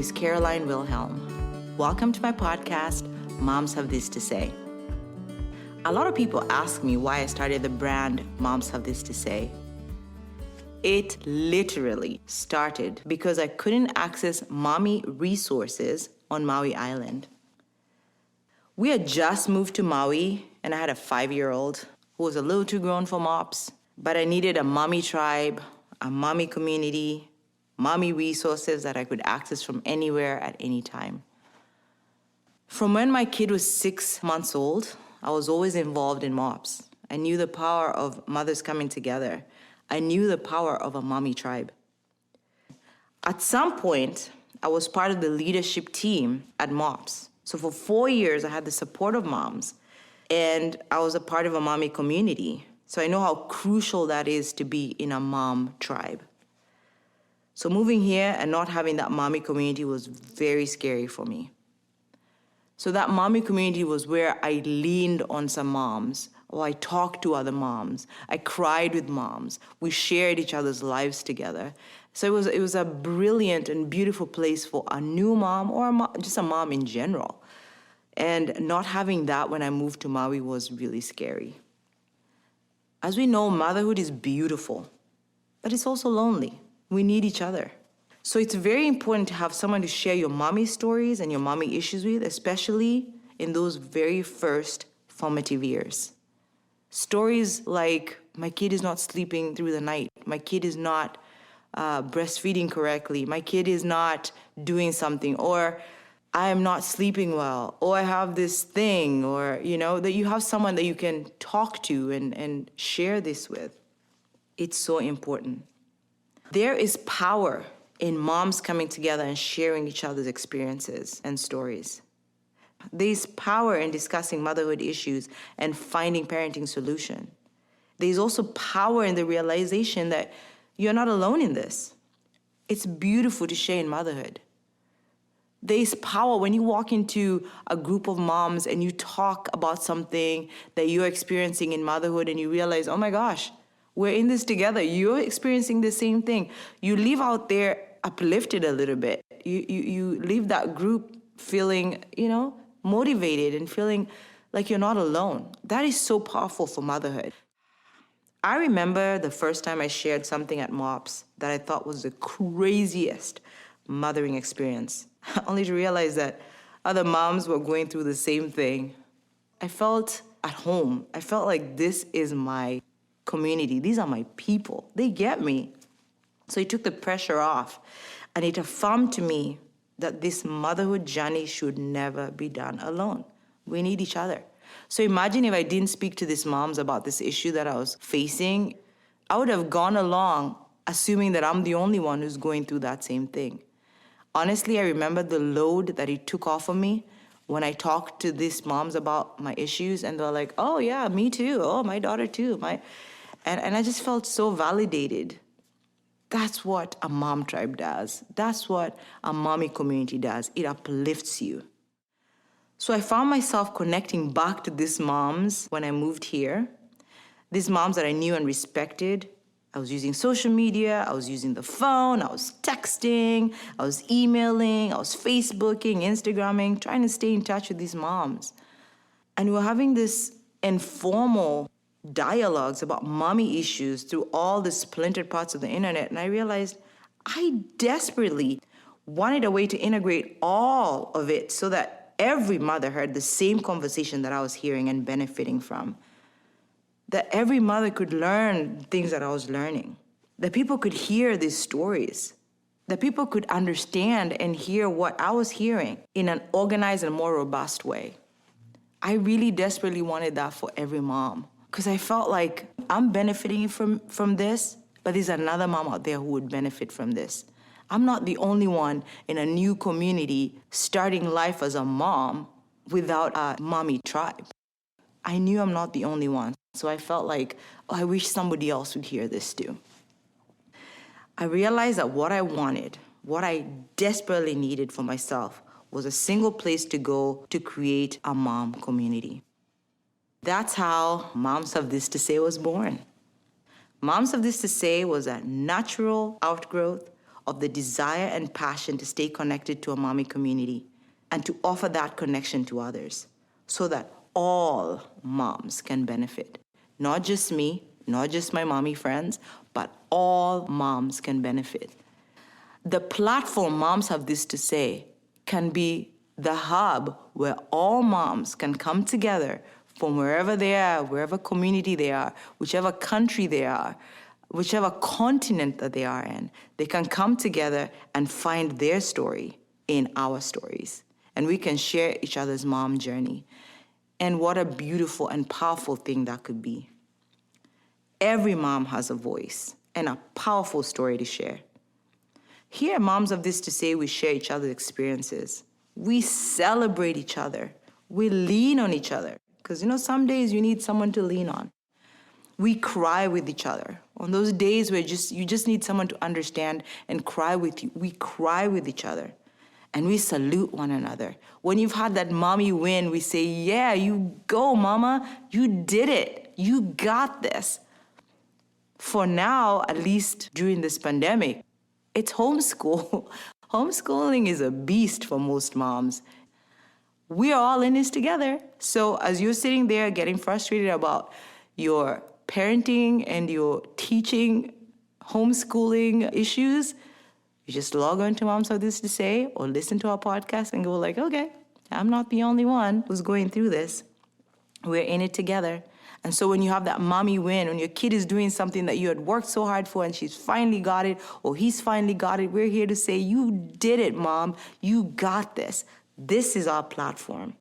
is Caroline Wilhelm. Welcome to my podcast, Moms Have This to Say. A lot of people ask me why I started the brand Moms Have This to Say. It literally started because I couldn't access mommy resources on Maui Island. We had just moved to Maui, and I had a 5-year-old who was a little too grown for mops, but I needed a mommy tribe, a mommy community, mommy resources that I could access from anywhere at any time. From when my kid was 6 months old, I was always involved in MOPS. I knew the power of mothers coming together. I knew the power of a mommy tribe. At some point, I was part of the leadership team at MOPS. So for 4 years, I had the support of moms, and I was a part of a mommy community. So I know how crucial that is to be in a mom tribe. So moving here and not having that mommy community was very scary for me. So that mommy community was where I leaned on some moms, or I talked to other moms. I cried with moms. We shared each other's lives together. So it was a brilliant and beautiful place for a new mom or just a mom in general. And not having that when I moved to Maui was really scary. As we know, motherhood is beautiful, but it's also lonely. We need each other. So it's very important to have someone to share your mommy stories and your mommy issues with, especially in those very first formative years. Stories like, my kid is not sleeping through the night. My kid is not breastfeeding correctly. My kid is not doing something, or I am not sleeping well, or I have this thing, or, that you have someone that you can talk to and share this with. It's so important. There is power in moms coming together and sharing each other's experiences and stories. There's power in discussing motherhood issues and finding parenting solution. There's also power in the realization that you're not alone in this. It's beautiful to share in motherhood. There's power when you walk into a group of moms and you talk about something that you're experiencing in motherhood and you realize, oh my gosh, we're in this together. You're experiencing the same thing. You leave out there uplifted a little bit. You leave that group feeling, motivated and feeling like you're not alone. That is so powerful for motherhood. I remember the first time I shared something at MOPS that I thought was the craziest mothering experience, only to realize that other moms were going through the same thing. I felt at home. I felt like this is my community. These are my people. They get me. So it took the pressure off, and it affirmed to me that this motherhood journey should never be done alone. We need each other. So imagine if I didn't speak to these moms about this issue that I was facing. I would have gone along assuming that I'm the only one who's going through that same thing. Honestly, I remember the load that it took off of me when I talked to these moms about my issues, and they're like, oh yeah, me too. Oh, my daughter too. And I just felt so validated. That's what a mom tribe does. That's what a mommy community does. It uplifts you. So I found myself connecting back to these moms when I moved here. These moms that I knew and respected. I was using social media, I was using the phone, I was texting, I was emailing, I was Facebooking, Instagramming, trying to stay in touch with these moms. And we were having this informal dialogues about mommy issues through all the splintered parts of the internet. And I realized I desperately wanted a way to integrate all of it so that every mother heard the same conversation that I was hearing and benefiting from. That every mother could learn things that I was learning. That people could hear these stories. That people could understand and hear what I was hearing in an organized and more robust way. I really desperately wanted that for every mom. Because I felt like I'm benefiting from this, but there's another mom out there who would benefit from this. I'm not the only one in a new community starting life as a mom without a mommy tribe. I knew I'm not the only one. So I felt like, oh, I wish somebody else would hear this too. I realized that what I wanted, what I desperately needed for myself, was a single place to go to create a mom community. That's how Moms Have This to Say was born. Moms Have This to Say was a natural outgrowth of the desire and passion to stay connected to a mommy community and to offer that connection to others so that all moms can benefit. Not just me, not just my mommy friends, but all moms can benefit. The platform Moms Have This to Say can be the hub where all moms can come together from wherever they are, wherever community they are, whichever country they are, whichever continent that they are in. They can come together and find their story in our stories. And we can share each other's mom journey. And what a beautiful and powerful thing that could be. Every mom has a voice and a powerful story to share. Here at Moms Have This to Say, we share each other's experiences. We celebrate each other. We lean on each other. Because, some days you need someone to lean on. We cry with each other. On those days where you just need someone to understand and cry with you, we cry with each other. And we salute one another. When you've had that mommy win, we say, yeah, you go, mama. You did it. You got this. For now, at least during this pandemic, it's homeschool. Homeschooling is a beast for most moms. We are all in this together. So as you're sitting there getting frustrated about your parenting and your teaching, homeschooling issues, you just log on to Moms Have This to Say or listen to our podcast and go like, okay, I'm not the only one who's going through this. We're in it together. And so when you have that mommy win, when your kid is doing something that you had worked so hard for and she's finally got it or he's finally got it, we're here to say, you did it, mom. You got this. This is our platform.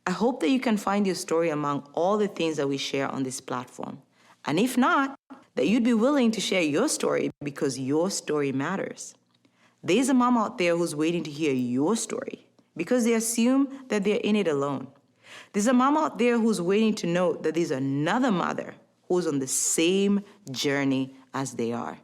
I hope that you can find your story among all the things that we share on this platform. And if not, that you'd be willing to share your story because your story matters. There's a mom out there who's waiting to hear your story because they assume that they're in it alone. There's a mom out there who's waiting to know that there's another mother who's on the same journey as they are.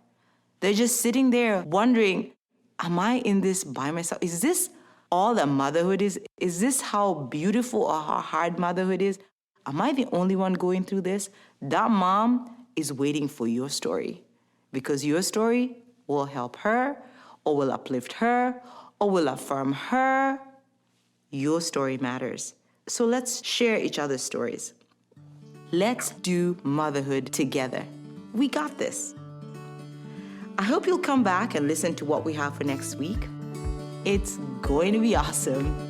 They're just sitting there wondering, am I in this by myself? Is this all that motherhood is? Is this how beautiful or how hard motherhood is? Am I the only one going through this? That mom is waiting for your story because your story will help her or will uplift her or will affirm her. Your story matters. So let's share each other's stories. Let's do motherhood together. We got this. I hope you'll come back and listen to what we have for next week. It's going to be awesome.